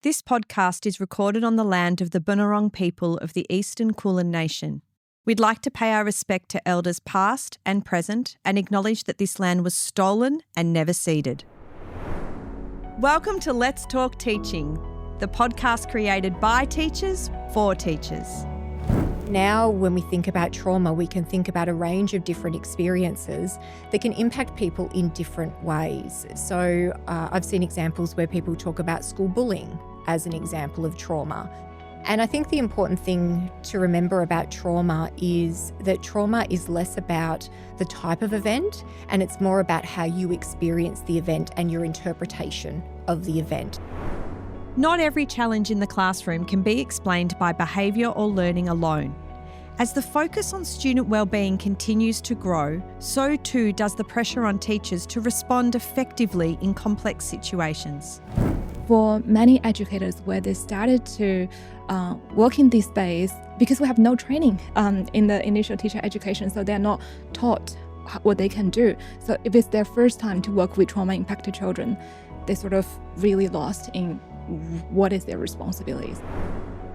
This podcast is recorded on the land of the Bunurong people of the Eastern Kulin Nation. We'd like to pay our respect to elders past and present and acknowledge that this land was stolen and never ceded. Welcome to Let's Talk Teaching, the podcast created by teachers for teachers. Now, when we think about trauma, we can think about a range of different experiences that can impact people in different ways. So I've seen examples where people talk about school bullying as an example of trauma. And I think the important thing to remember about trauma is that trauma is less about the type of event, and it's more about how you experience the event and your interpretation of the event. Not every challenge in the classroom can be explained by behaviour or learning alone. As the focus on student wellbeing continues to grow, so too does the pressure on teachers to respond effectively in complex situations. For many educators, where they started to work in this space, because we have no training in the initial teacher education, so they're not taught what they can do. So if it's their first time to work with trauma-impacted children, they sort of really lost in what is their responsibilities.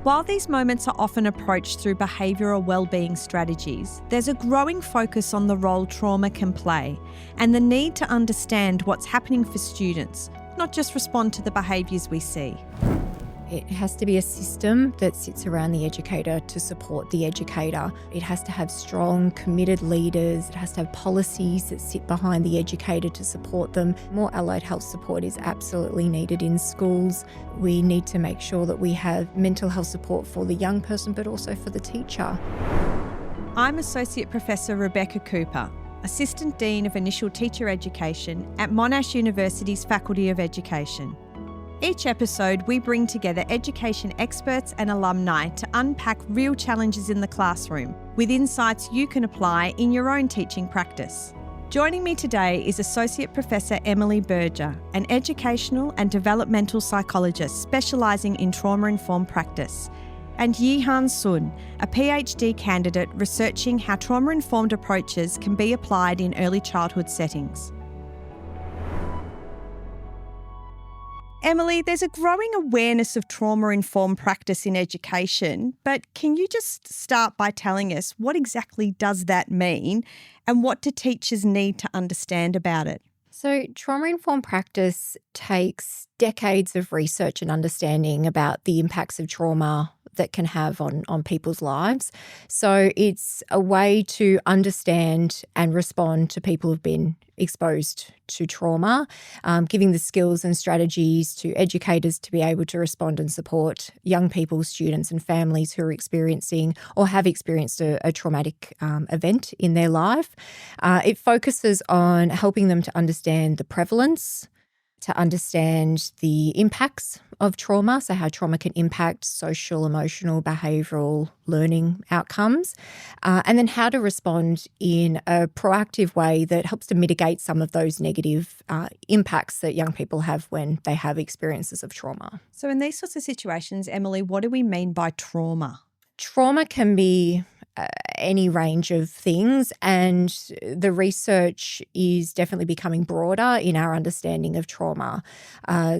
While these moments are often approached through behavioural wellbeing strategies, there's a growing focus on the role trauma can play and the need to understand what's happening for students, not just respond to the behaviours we see. It has to be a system that sits around the educator to support the educator. It has to have strong, committed leaders. It has to have policies that sit behind the educator to support them. More allied health support is absolutely needed in schools. We need to make sure that we have mental health support for the young person, but also for the teacher. I'm Associate Professor Rebecca Cooper, Assistant Dean of Initial Teacher Education at Monash University's Faculty of Education. Each episode, we bring together education experts and alumni to unpack real challenges in the classroom with insights you can apply in your own teaching practice. Joining me today is Associate Professor Emily Berger, an educational and developmental psychologist specialising in trauma-informed practice, and Yihan Sun, a PhD candidate researching how trauma-informed approaches can be applied in early childhood settings. Emily, there's a growing awareness of trauma-informed practice in education, but can you just start by telling us what exactly does that mean and what do teachers need to understand about it? So trauma-informed practice takes decades of research and understanding about the impacts of trauma that can have on people's lives. So it's a way to understand and respond to people who've been exposed to trauma, giving the skills and strategies to educators to be able to respond and support young people, students and families who are experiencing or have experienced a traumatic event in their life. It focuses on helping them to understand the prevalence, to understand the impacts of trauma, so how trauma can impact social, emotional, behavioural learning outcomes, and then how to respond in a proactive way that helps to mitigate some of those negative impacts that young people have when they have experiences of trauma. So in these sorts of situations, Emily, what do we mean by trauma? Trauma can be any range of things, and the research is definitely becoming broader in our understanding of trauma.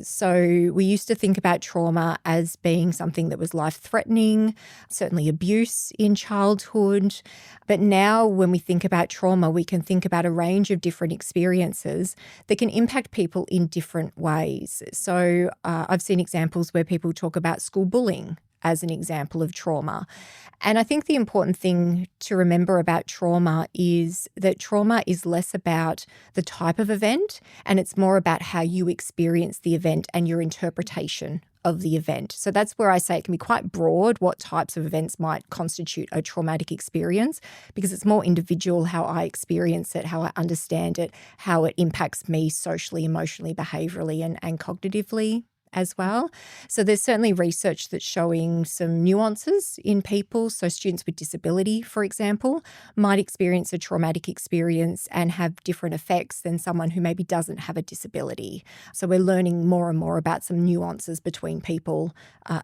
So we used to think about trauma as being something that was life-threatening, certainly abuse in childhood. But now when we think about trauma, we can think about a range of different experiences that can impact people in different ways. So I've seen examples where people talk about school bullying as an example of trauma. And I think the important thing to remember about trauma is that trauma is less about the type of event, and it's more about how you experience the event and your interpretation of the event. So that's where I say it can be quite broad what types of events might constitute a traumatic experience, because it's more individual how I experience it, how I understand it, how it impacts me socially, emotionally, behaviourally and cognitively as well. So there's certainly research that's showing some nuances in people. So students with disability, for example, might experience a traumatic experience and have different effects than someone who maybe doesn't have a disability. So we're learning more and more about some nuances between people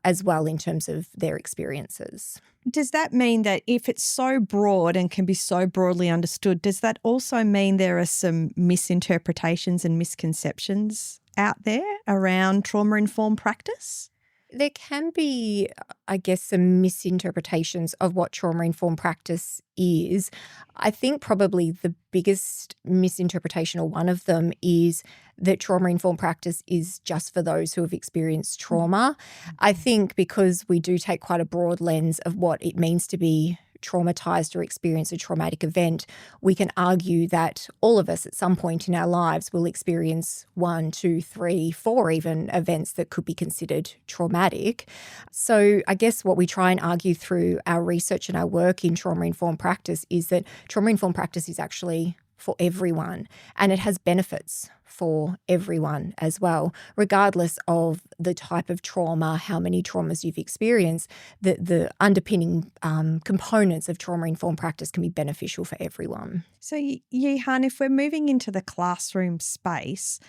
as well in terms of their experiences. Does that mean that if it's so broad and can be so broadly understood, does that also mean there are some misinterpretations and misconceptions out there around trauma-informed practice? There can be, I guess, some misinterpretations of what trauma-informed practice is. I think probably the biggest misinterpretation, or one of them, is that trauma-informed practice is just for those who have experienced trauma. I think because we do take quite a broad lens of what it means to be traumatized or experience a traumatic event, we can argue that all of us at some point in our lives will experience 1, 2, 3, 4 even events that could be considered traumatic. So I guess what we try and argue through our research and our work in trauma-informed practice is that trauma-informed practice is actually for everyone, and it has benefits for everyone as well, regardless of the type of trauma, how many traumas you've experienced. The underpinning components of trauma-informed practice can be beneficial for everyone. So, Yihan, if we're moving into the classroom space,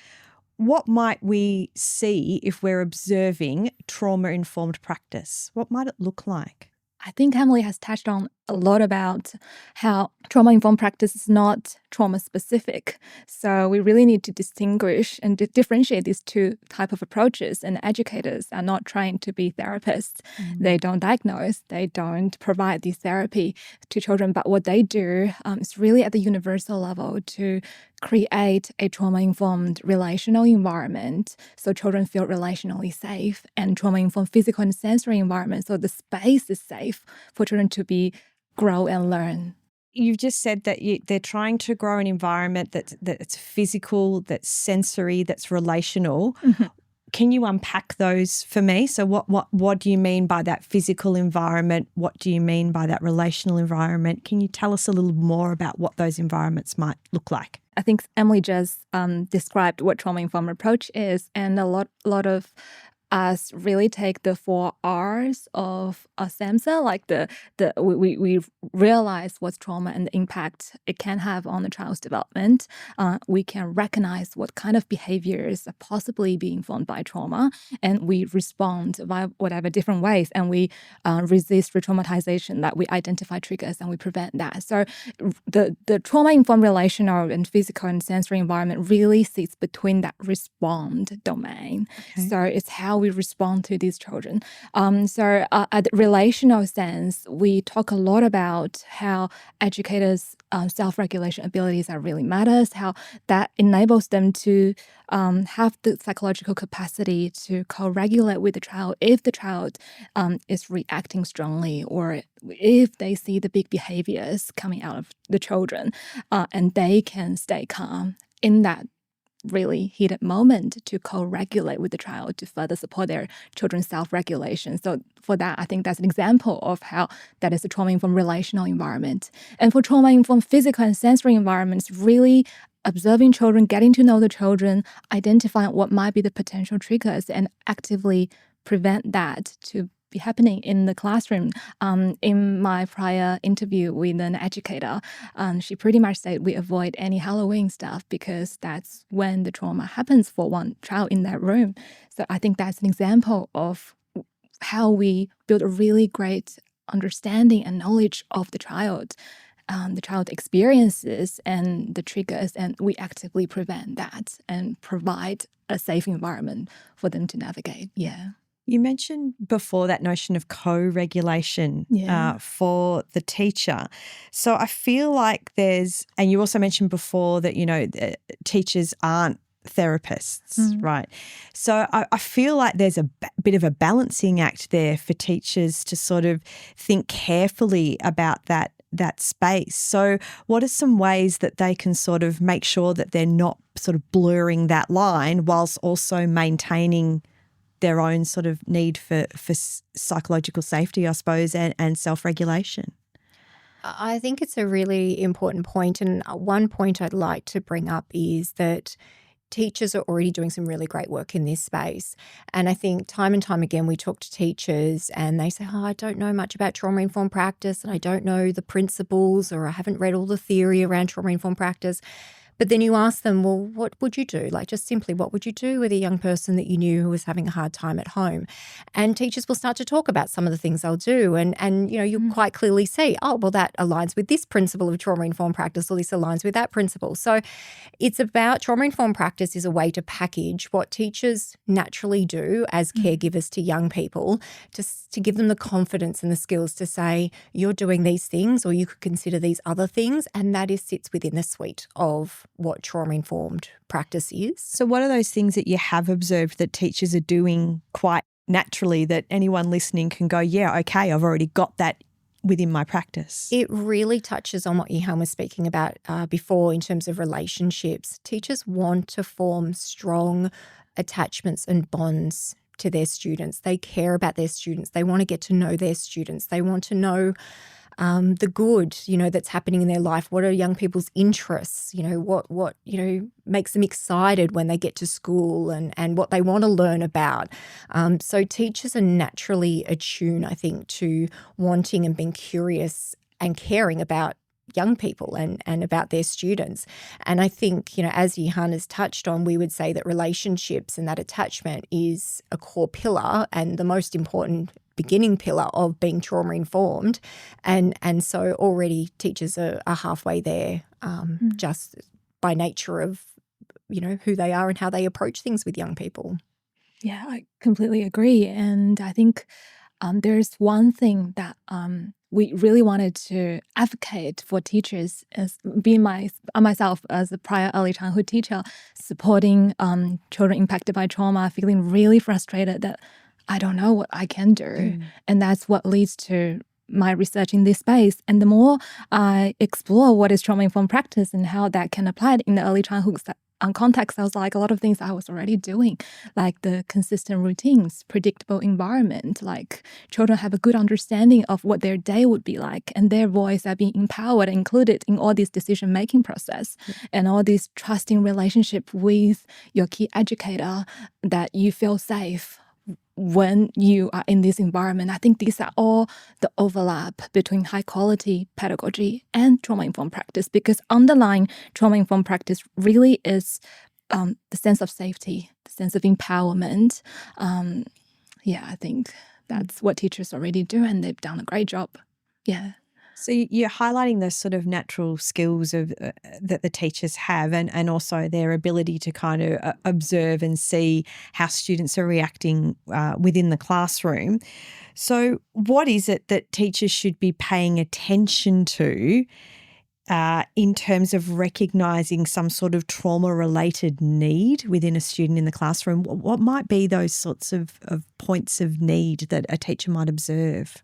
what might we see if we're observing trauma-informed practice? What might it look like? I think Emily has touched on a lot about how trauma-informed practice is not trauma-specific. So we really need to distinguish and differentiate these two types of approaches. And educators are not trying to be therapists. They don't diagnose. They don't provide this therapy to children. But what they do is really at the universal level to create a trauma-informed relational environment so children feel relationally safe, and trauma-informed physical and sensory environment so the space is safe for children to grow and learn. You've just said that they're trying to grow an environment that's physical, that's sensory, that's relational. Mm-hmm. Can you unpack those for me? So what do you mean by that physical environment? What do you mean by that relational environment? Can you tell us a little more about what those environments might look like? I think Emily just described what trauma-informed approach is, and a lot of us really take the 4 R's of a SAMHSA, like we realize what's trauma and the impact it can have on the child's development. We can recognize what kind of behaviors are possibly being informed by trauma, and we respond via whatever different ways, and we resist re-traumatization, that we identify triggers and we prevent that. So the trauma-informed relational and physical and sensory environment really sits between that respond domain. Okay. So it's how we respond to these children. So at the relational sense, we talk a lot about how educators' self-regulation abilities are really matters, how that enables them to have the psychological capacity to co-regulate with the child if the child is reacting strongly, or if they see the big behaviors coming out of the children, and they can stay calm in that really heated moment to co-regulate with the child to further support their children's self-regulation. So for that, I think that's an example of how that is a trauma-informed relational environment. And for trauma-informed physical and sensory environments, really observing children, getting to know the children, identifying what might be the potential triggers, and actively prevent that to be happening in the classroom. In my prior interview with an educator, she pretty much said we avoid any Halloween stuff because that's when the trauma happens for one child in that room. So I think that's an example of how we build a really great understanding and knowledge of the child experiences and the triggers, and we actively prevent that and provide a safe environment for them to navigate. Yeah. You mentioned before that notion of co-regulation for the teacher. So I feel like and you also mentioned before that, teachers aren't therapists, right? So I feel like there's a bit of a balancing act there for teachers to sort of think carefully about that space. So what are some ways that they can sort of make sure that they're not sort of blurring that line whilst also maintaining their own sort of need for psychological safety, I suppose, and self-regulation? I think it's a really important point. And one point I'd like to bring up is that teachers are already doing some really great work in this space. And I think time and time again, we talk to teachers and they say, I don't know much about trauma-informed practice, and I don't know the principles, or I haven't read all the theory around trauma-informed practice. But then you ask them, well, what would you do? Like, just simply, what would you do with a young person that you knew who was having a hard time at home? And teachers will start to talk about some of the things they'll do. And you quite clearly see, oh, well, that aligns with this principle of trauma-informed practice, or this aligns with that principle. So it's about trauma-informed practice is a way to package what teachers naturally do as caregivers to young people, just to give them the confidence and the skills to say, you're doing these things, or you could consider these other things, and that sits within the suite of what trauma-informed practice is. So what are those things that you have observed that teachers are doing quite naturally that anyone listening can go, yeah, okay, I've already got that within my practice? It really touches on what Yihan was speaking about before in terms of relationships. Teachers want to form strong attachments and bonds to their students. They care about their students. They want to get to know their students. They want to know the good, that's happening in their life. What are young people's interests? What makes them excited when they get to school and what they want to learn about. So teachers are naturally attuned, I think, to wanting and being curious and caring about young people and about their students. And I think, as Yihan has touched on, we would say that relationships and that attachment is a core pillar and the most important beginning pillar of being trauma-informed. And so already teachers are halfway there just by nature of, who they are and how they approach things with young people. Yeah, I completely agree. And I think there's one thing that we really wanted to advocate for teachers, as being myself as a prior early childhood teacher, supporting children impacted by trauma, feeling really frustrated that I don't know what I can do. And that's what leads to my research in this space. And the more I explore what is trauma-informed practice and how that can apply in the early childhood context, I was like, a lot of things I was already doing, like the consistent routines, predictable environment, like children have a good understanding of what their day would be like, and their voice are being empowered and included in all this decision-making process, and all this trusting relationship with your key educator, that you feel safe when you are in this environment. I think these are all the overlap between high quality pedagogy and trauma-informed practice, because underlying trauma-informed practice really is the sense of safety, the sense of empowerment. I think that's what teachers already do, and they've done a great job. Yeah. So you're highlighting those sort of natural skills of that the teachers have, and also their ability to kind of observe and see how students are reacting within the classroom. So what is it that teachers should be paying attention to in terms of recognising some sort of trauma-related need within a student in the classroom? What might be those sorts of points of need that a teacher might observe?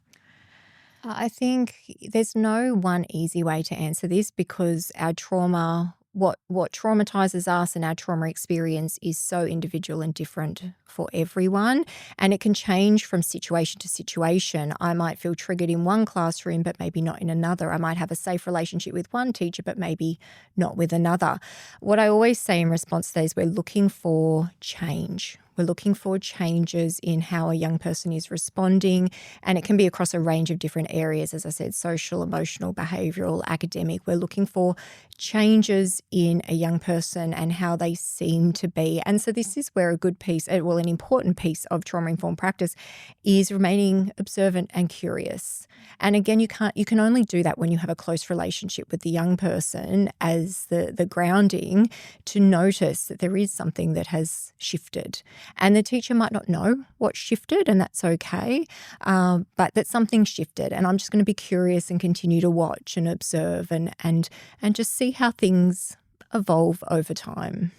I think there's no one easy way to answer this, because our trauma, what traumatizes us and our trauma experience is so individual and different for everyone, and it can change from situation to situation. I might feel triggered in one classroom but maybe not in another. I might have a safe relationship with one teacher but maybe not with another. What I always say in response to that is we're looking for change. We're looking for changes in how a young person is responding, and it can be across a range of different areas, as I said, social, emotional, behavioural, academic. We're looking for changes in a young person and how they seem to be. And so this is where a good piece, well, an important piece of trauma-informed practice is remaining observant and curious. And again, you can only do that when you have a close relationship with the young person as the grounding to notice that there is something that has shifted. And the teacher might not know what shifted, and that's okay, but that something shifted. And I'm just going to be curious and continue to watch and observe and just see how things evolve over time.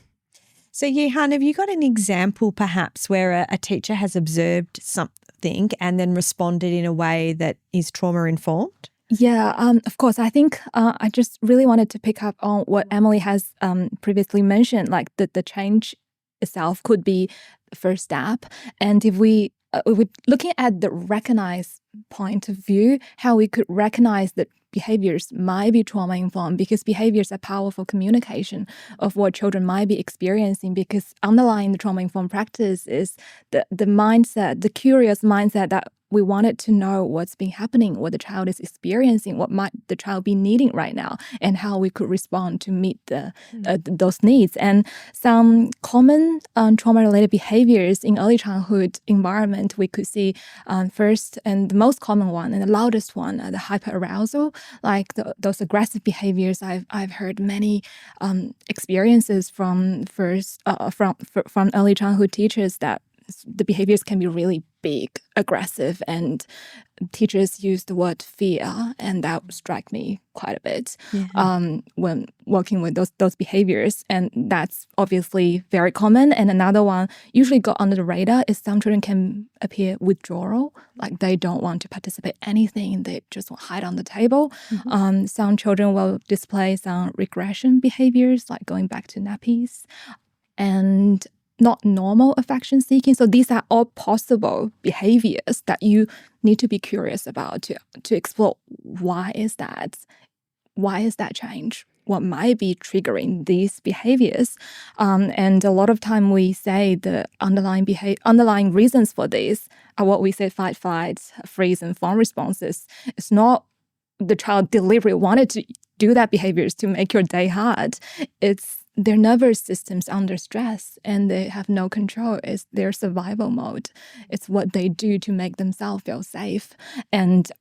So, Yihan, have you got an example perhaps where a teacher has observed something and then responded in a way that is trauma-informed? Yeah, of course. I think I just really wanted to pick up on what Emily has previously mentioned, like the change itself could be the first step. And if we're looking at the recognized point of view, how we could recognize that behaviors might be trauma-informed, because behaviors are powerful communication of what children might be experiencing, because underlying the trauma-informed practice is the mindset, the curious mindset that we wanted to know what's been happening, what the child is experiencing, what might the child be needing right now, and how we could respond to meet those needs. And some common trauma-related behaviors in early childhood environment we could see first, and the most common one and the loudest one, the hyperarousal, like those aggressive behaviors. I've heard many experiences from early childhood teachers that the behaviors can be really big, aggressive, and teachers use the word fear, and that struck me quite a bit when working with those behaviors. And that's obviously very common. And another one usually got under the radar is some children can appear withdrawal, like they don't want to participate in anything, they just want to hide on the table. Some children will display some regression behaviors, like going back to nappies, and not normal affection seeking. So these are all possible behaviors that you need to be curious about to explore. Why is that? Why is that change? What might be triggering these behaviors? And a lot of time we say the underlying reasons for this are what we say fight, flight, freeze, and fawn responses. It's not the child deliberately wanted to do that behaviors to make your day hard. It's their nervous system's under stress and they have no control. It's their survival mode. It's what they do to make themselves feel safe. And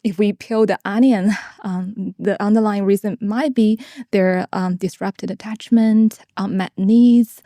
if we peel the onion, the underlying reason might be their disrupted attachment, unmet needs,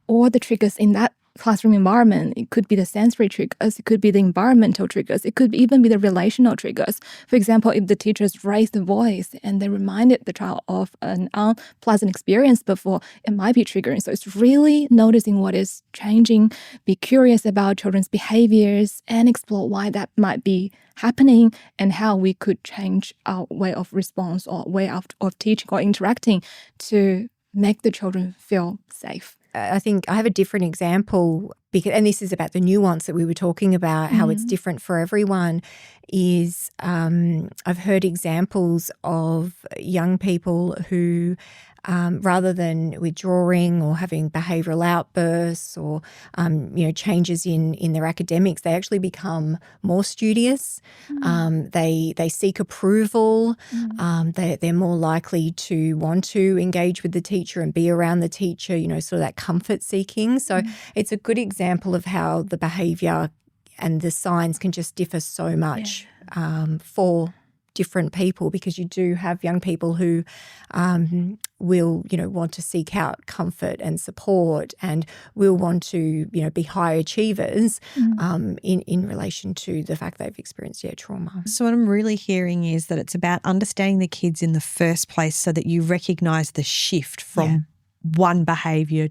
or the triggers in that classroom environment. It could be the sensory triggers, it could be the environmental triggers, it could even be the relational triggers. For example, if the teachers raised the voice and they reminded the child of an unpleasant experience before, it might be triggering. So it's really noticing what is changing, be curious about children's behaviors, and explore why that might be happening and how we could change our way of response or way of teaching or interacting to make the children feel safe. I think I have a different example, and this is about the nuance that we were talking about, how it's different for everyone, is I've heard examples of young people who, rather than withdrawing or having behavioural outbursts or, changes in their academics, they actually become more studious. They seek approval. They're more likely to want to engage with the teacher and be around the teacher, sort of that comfort seeking. So it's a good example of how the behaviour and the signs can just differ so much for different people, because you do have young people who will, want to seek out comfort and support and will want to, be high achievers in relation to the fact they've experienced trauma. So what I'm really hearing is that it's about understanding the kids in the first place so that you recognise the shift from one behaviour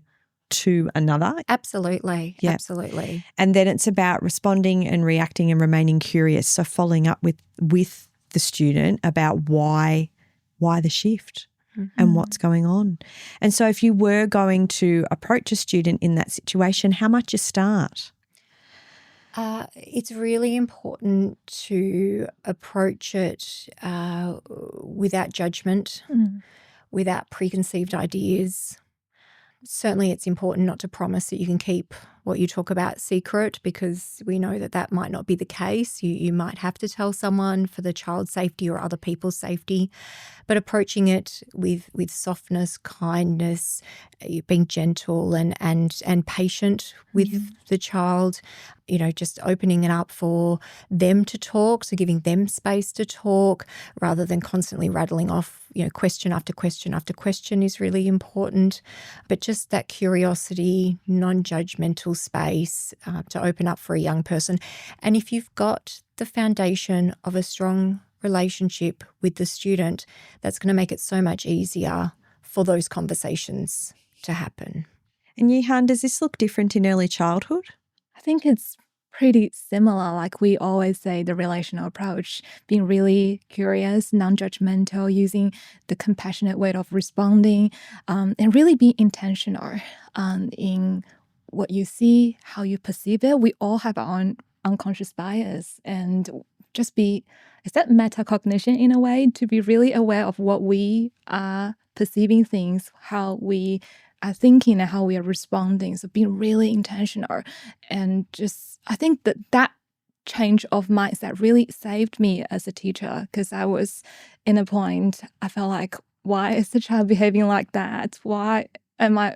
to another. Absolutely. Yep. Absolutely. And then it's about responding and reacting and remaining curious. So following up with the student about why the shift and what's going on. And so if you were going to approach a student in that situation, how might you start? It's really important to approach it without judgment, without preconceived ideas. Certainly it's important not to promise that you can keep what you talk about secret, because we know that might not be the case. You might have to tell someone for the child's safety or other people's safety, but approaching it with softness, kindness, being gentle and patient with the child, just opening it up for them to talk, so giving them space to talk rather than constantly rattling off, question after question after question is really important. But just that curiosity, non-judgmental space to open up for a young person. And if you've got the foundation of a strong relationship with the student, that's going to make it so much easier for those conversations to happen. And Yihan, does this look different in early childhood? I think it's pretty similar. Like we always say, the relational approach, being really curious, non-judgmental, using the compassionate way of responding, and really be intentional in what you see, how you perceive it. We all have our own unconscious bias, and just is that metacognition in a way, to be really aware of what we are perceiving things, how we are thinking and how we are responding. So being really intentional, and just I think that change of mindset really saved me as a teacher, because I was in a point I felt like, why is the child behaving like that? Why am I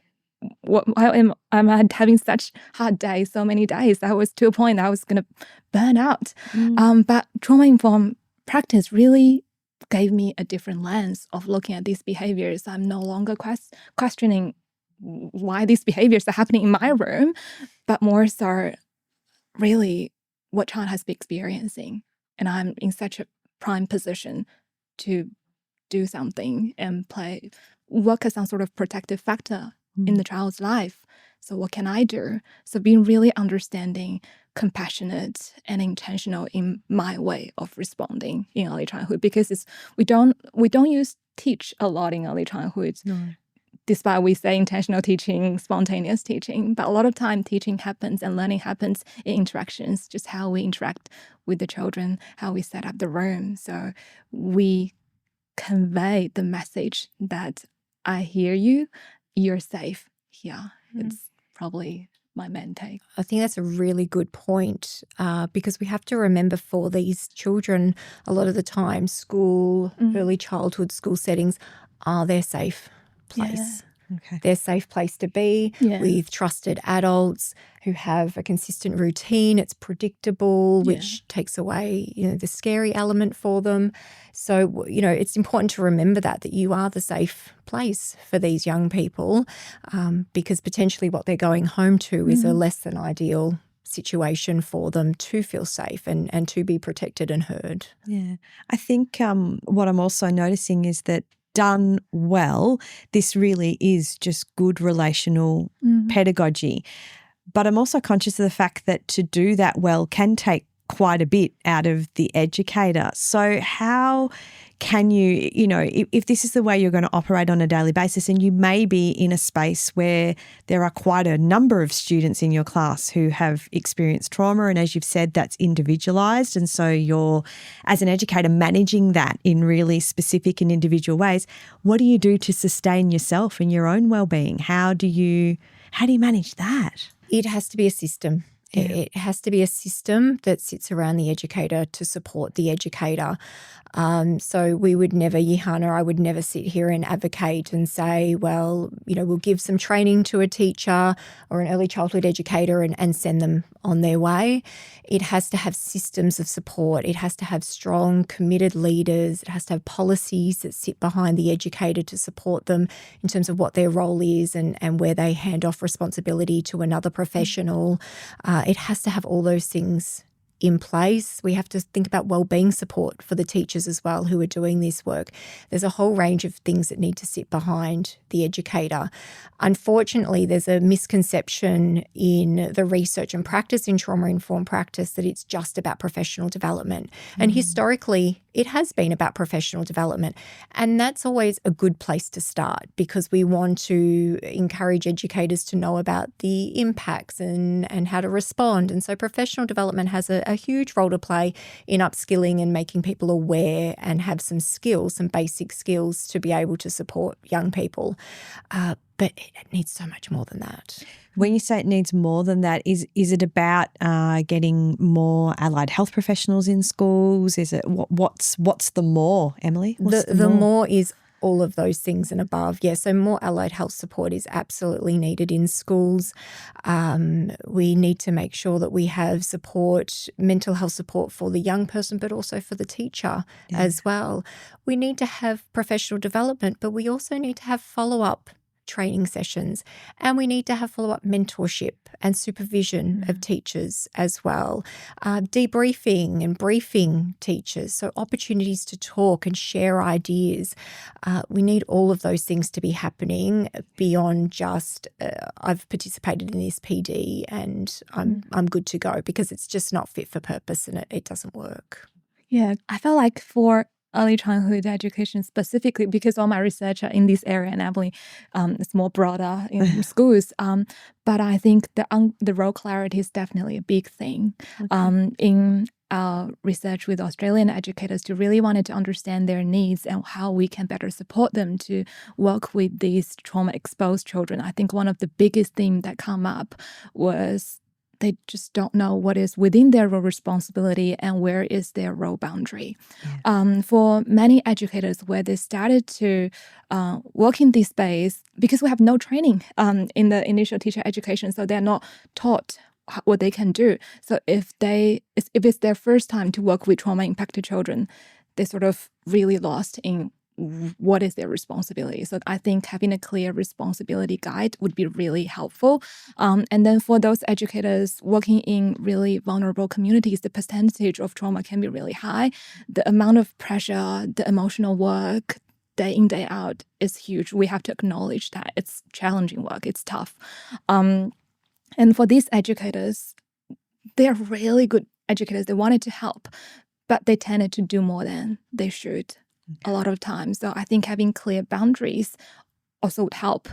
having such hard days, so many days? I was to a point that I was going to burn out. But trauma-informed practice really gave me a different lens of looking at these behaviors. I'm no longer questioning why these behaviors are happening in my room, but more so really what child has been experiencing. And I'm in such a prime position to do something and work as some sort of protective factor in the child's life. So what can I do? So being really understanding, compassionate, and intentional in my way of responding in early childhood, because we don't teach a lot in early childhood. No. Despite we say intentional teaching, spontaneous teaching, but a lot of time teaching happens and learning happens in interactions, just how we interact with the children, how we set up the room. So we convey the message that I hear you, you're safe here. It's probably my main take. I think that's a really good point, because we have to remember for these children, a lot of the time, school, early childhood school settings are their safe place. Okay. Their safe place to be with trusted adults who have a consistent routine. It's predictable, which takes away, the scary element for them. So, it's important to remember that you are the safe place for these young people, because potentially what they're going home to is a less than ideal situation for them to feel safe and to be protected and heard. Yeah. I think what I'm also noticing is that done well, this really is just good relational pedagogy. But I'm also conscious of the fact that to do that well can take quite a bit out of the educator. So how can you, if this is the way you're going to operate on a daily basis, and you may be in a space where there are quite a number of students in your class who have experienced trauma, and as you've said, that's individualised, and so you're, as an educator, managing that in really specific and individual ways. What do you do to sustain yourself and your own well-being? How do you manage that? It has to be a system. Yeah. It has to be a system that sits around the educator to support the educator. So we would never, Yihan, or I would never sit here and advocate and say, well, we'll give some training to a teacher or an early childhood educator and send them on their way. It has to have systems of support. It has to have strong, committed leaders. It has to have policies that sit behind the educator to support them in terms of what their role is and where they hand off responsibility to another professional. It has to have all those things in place. We have to think about wellbeing support for the teachers as well who are doing this work. There's a whole range of things that need to sit behind the educator. Unfortunately, there's a misconception in the research and practice in trauma-informed practice that it's just about professional development. And historically, it has been about professional development. And that's always a good place to start, because we want to encourage educators to know about the impacts and how to respond. And so professional development has a huge role to play in upskilling and making people aware and have some skills, some basic skills to be able to support young people. But it needs so much more than that. When you say it needs more than that, is it about getting more allied health professionals in schools? Is it what's the more, Emily? What's the more is all of those things and above. Yeah, so more allied health support is absolutely needed in schools. We need to make sure that we have support, mental health support for the young person, but also for the teacher as well. We need to have professional development, but we also need to have follow-up training sessions, and we need to have follow-up mentorship and supervision of teachers as well, debriefing and briefing teachers, so opportunities to talk and share ideas. We need all of those things to be happening beyond just I've participated in this PD and I'm good to go, because it's just not fit for purpose and it doesn't work. Yeah, I felt like for early childhood education specifically, because all my research are in this area, and Emily, it's more broader in schools. But I think the role clarity is definitely a big thing. In our research with Australian educators, to really wanted to understand their needs and how we can better support them to work with these trauma-exposed children. I think one of the biggest themes that come up was they just don't know what is within their role responsibility and where is their role boundary. For many educators, where they started to work in this space, because we have no training in the initial teacher education, so they're not taught what they can do. So if it's their first time to work with trauma impacted children, they sort of really lost in what is their responsibility. So I think having a clear responsibility guide would be really helpful. And then for those educators working in really vulnerable communities, the percentage of trauma can be really high. The amount of pressure, the emotional work, day in, day out is huge. We have to acknowledge that it's challenging work, it's tough. And for these educators, they're really good educators. They wanted to help, but they tended to do more than they should a lot of times. So I think having clear boundaries also would help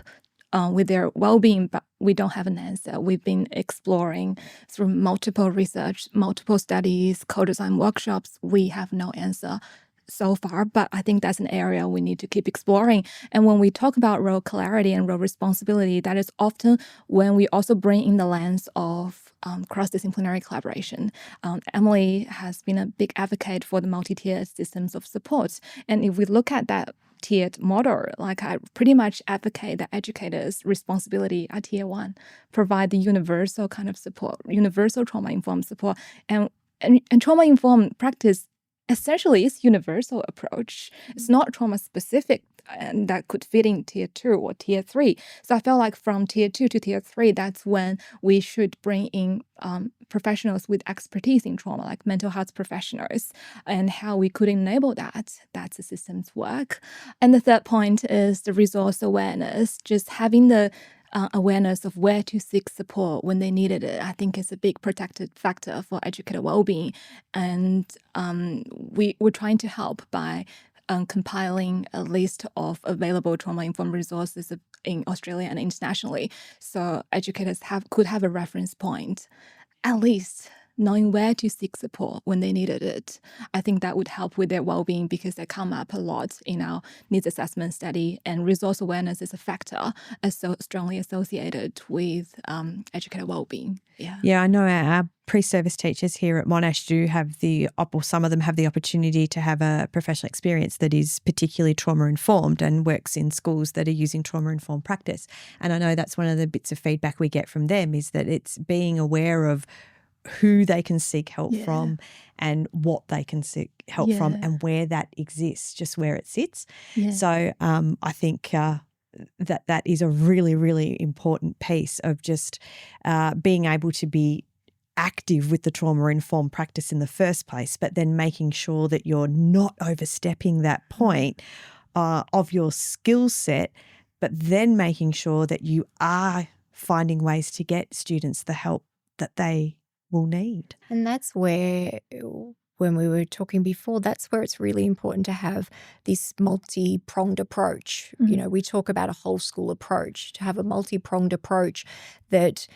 with their well-being, but we don't have an answer. We've been exploring through multiple research, multiple studies, co-design workshops. We have no answer so far, but I think that's an area we need to keep exploring. And when we talk about role clarity and role responsibility, that is often when we also bring in the lens of cross-disciplinary collaboration. Emily has been a big advocate for the multi-tiered systems of support. And if we look at that tiered model, like I pretty much advocate that educators' responsibility at tier 1 provide the universal kind of support, universal trauma-informed support. And trauma-informed practice essentially is universal approach. It's not trauma specific, and that could fit in tier 2 or tier 3. So I felt like from tier 2 to tier 3, that's when we should bring in professionals with expertise in trauma, like mental health professionals, and how we could enable that. That's the systems work. And the third point is the resource awareness, just having the awareness of where to seek support when they needed it, I think is a big protected factor for educator well-being. And we're trying to help by compiling a list of available trauma-informed resources in Australia and internationally. So educators could have a reference point, at least knowing where to seek support when they needed it. I think that would help with their well-being because they come up a lot in our needs assessment study, and resource awareness is a factor so strongly associated with educator well-being. Yeah, I know our pre-service teachers here at Monash do have some of them have the opportunity to have a professional experience that is particularly trauma-informed and works in schools that are using trauma-informed practice. And I know that's one of the bits of feedback we get from them is that it's being aware of who they can seek help from and what they can seek help from and where that exists, just where it sits. So I think that is a really, really important piece of just being able to be active with the trauma-informed practice in the first place, but then making sure that you're not overstepping that point of your skill set, but then making sure that you are finding ways to get students the help that they will need. And that's where, when we were talking before, that's where it's really important to have this multi-pronged approach. You know, we talk about a whole school approach, to have a multi-pronged approach that,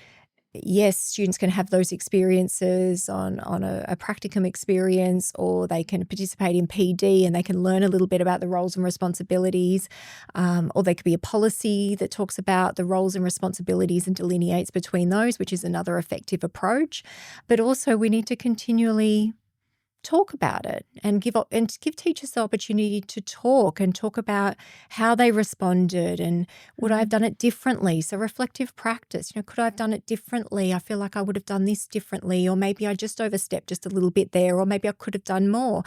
yes, students can have those experiences on a practicum experience, or they can participate in PD and they can learn a little bit about the roles and responsibilities, or there could be a policy that talks about the roles and responsibilities and delineates between those, which is another effective approach. But also we need to continually talk about it and give teachers the opportunity to talk about how they responded and would I have done it differently. So reflective practice, could I have done it differently? I feel like I would have done this differently, or maybe I just overstepped just a little bit there, or maybe I could have done more.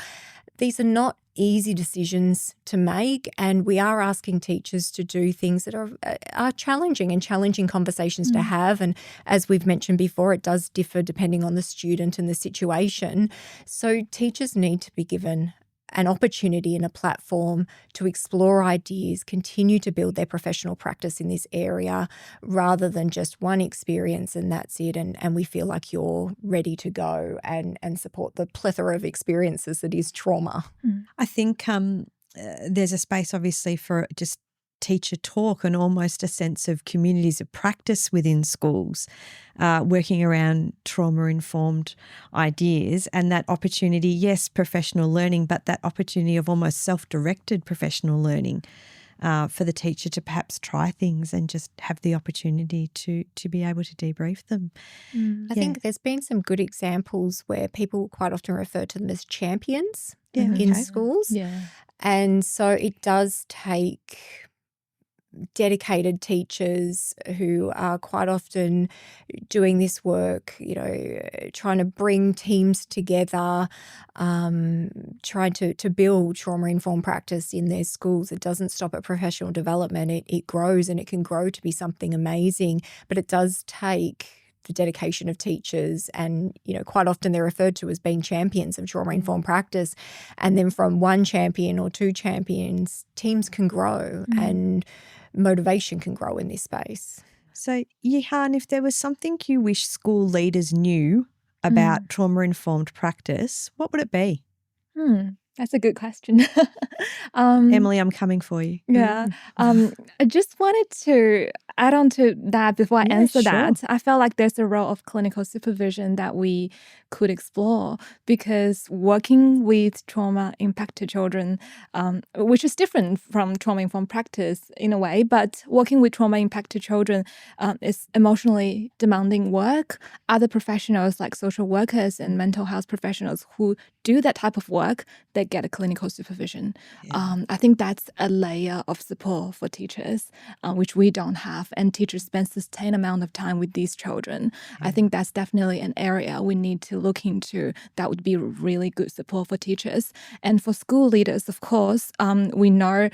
These are not easy decisions to make, and we are asking teachers to do things that are challenging and challenging conversations to have. And as we've mentioned before, it does differ depending on the student and the situation. So teachers need to be given an opportunity and a platform to explore ideas, continue to build their professional practice in this area, rather than just one experience and that's it, and we feel like you're ready to go and support the plethora of experiences that is trauma. I think there's a space obviously for just teacher talk and almost a sense of communities of practice within schools, working around trauma-informed ideas, and that opportunity, yes, professional learning, but that opportunity of almost self-directed professional learning for the teacher to perhaps try things and just have the opportunity to be able to debrief them. I think there's been some good examples where people quite often refer to them as champions in schools. Yeah. And so it does take dedicated teachers who are quite often doing this work, trying to bring teams together, trying to build trauma-informed practice in their schools. It doesn't stop at professional development. It grows, and it can grow to be something amazing, but it does take the dedication of teachers, and quite often they're referred to as being champions of trauma-informed practice. And then from one champion or two champions, teams can grow and motivation can grow in this space. So, Yihan, if there was something you wish school leaders knew about trauma-informed practice, what would it be? That's a good question. Emily, I'm coming for you. Yeah. I just wanted to add on to that before I answer that. I felt like there's a role of clinical supervision that we could explore, because working with trauma-impacted children, which is different from trauma-informed practice in a way, but working with trauma-impacted children is emotionally demanding work. Other professionals like social workers and mental health professionals who do that type of work, they get a clinical supervision. I think that's a layer of support for teachers, which we don't have, and teachers spend sustained amount of time with these children. I think that's definitely an area we need to look into. That would be really good support for teachers. And for school leaders, of course, we know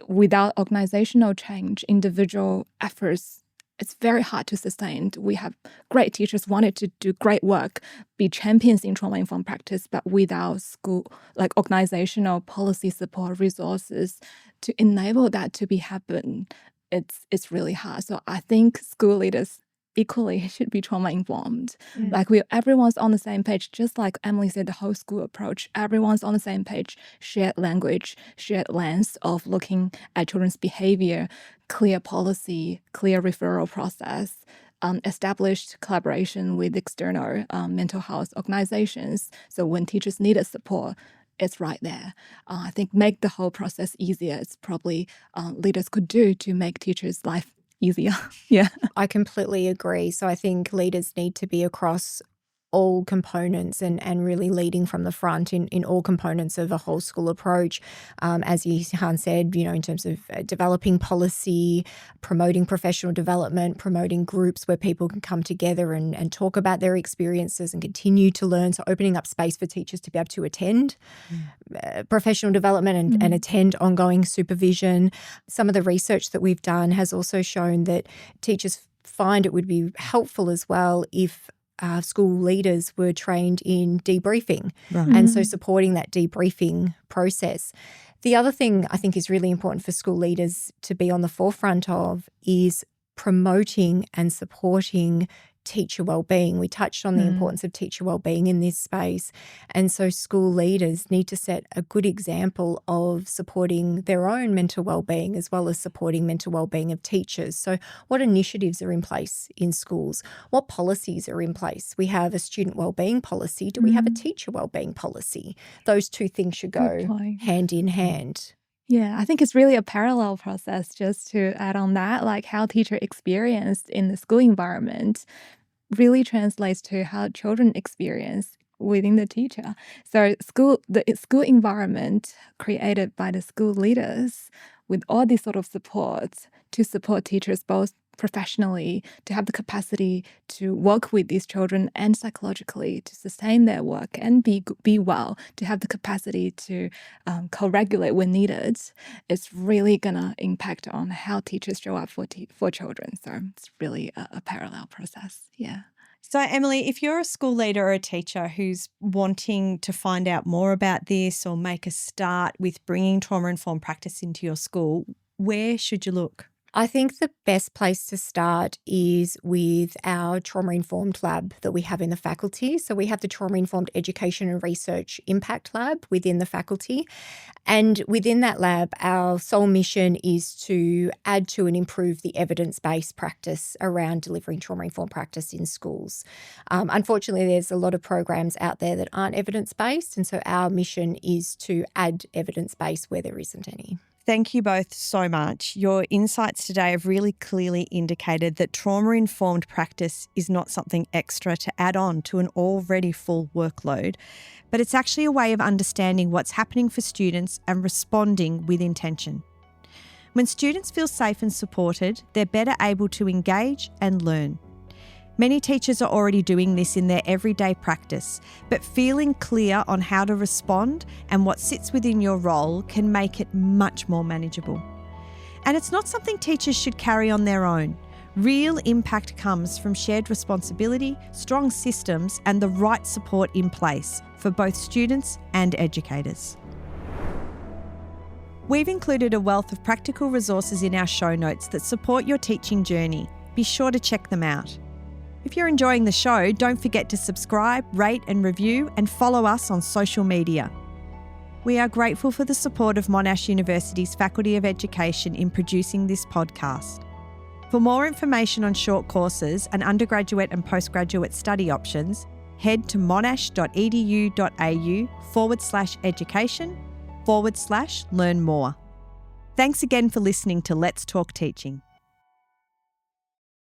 without organizational change, individual efforts, it's very hard to sustain. We have great teachers wanted to do great work, be champions in trauma-informed practice, but without school, like organizational policy support resources to enable that to be happen, it's really hard. So I think school leaders equally should be trauma-informed. Like everyone's on the same page, just like Emily said, the whole school approach, everyone's on the same page, shared language, shared lens of looking at children's behavior, clear policy, clear referral process, established collaboration with external mental health organizations. So when teachers needed support, it's right there. I think make the whole process easier. It's probably leaders could do to make teachers' life easier. I completely agree. So I think leaders need to be across all components and really leading from the front in all components of a whole school approach. As Yihan said, in terms of developing policy, promoting professional development, promoting groups where people can come together and talk about their experiences and continue to learn. So opening up space for teachers to be able to attend professional development and attend ongoing supervision. Some of the research that we've done has also shown that teachers find it would be helpful as well if school leaders were trained in debriefing, and so supporting that debriefing process. The other thing I think is really important for school leaders to be on the forefront of is promoting and supporting teacher wellbeing. We touched on the importance of teacher wellbeing in this space. And so school leaders need to set a good example of supporting their own mental wellbeing as well as supporting mental wellbeing of teachers. So what initiatives are in place in schools? What policies are in place? We have a student wellbeing policy. Do we have a teacher wellbeing policy? Those two things should go hand in hand. Yeah, I think it's really a parallel process, just to add on that, like how teacher experienced in the school environment really translates to how children experience within the teacher. So the school environment created by the school leaders with all these sort of supports to support teachers both professionally, to have the capacity to work with these children and psychologically to sustain their work and be well, to have the capacity to co-regulate when needed, it's really going to impact on how teachers show up for children. So it's really a parallel process. Yeah. So, Emily, if you're a school leader or a teacher who's wanting to find out more about this or make a start with bringing trauma-informed practice into your school, where should you look? I think the best place to start is with our trauma-informed lab that we have in the faculty. So we have the Trauma-Informed Education and Research Impact Lab within the faculty. And within that lab, our sole mission is to add to and improve the evidence-based practice around delivering trauma-informed practice in schools. Unfortunately, there's a lot of programs out there that aren't evidence-based. And so our mission is to add evidence-based where there isn't any. Thank you both so much. Your insights today have really clearly indicated that trauma-informed practice is not something extra to add on to an already full workload, but it's actually a way of understanding what's happening for students and responding with intention. When students feel safe and supported, they're better able to engage and learn. Many teachers are already doing this in their everyday practice, but feeling clear on how to respond and what sits within your role can make it much more manageable. And it's not something teachers should carry on their own. Real impact comes from shared responsibility, strong systems, and the right support in place for both students and educators. We've included a wealth of practical resources in our show notes that support your teaching journey. Be sure to check them out. If you're enjoying the show, don't forget to subscribe, rate and review, and follow us on social media. We are grateful for the support of Monash University's Faculty of Education in producing this podcast. For more information on short courses and undergraduate and postgraduate study options, head to monash.edu.au/education/learn more. Thanks again for listening to Let's Talk Teaching.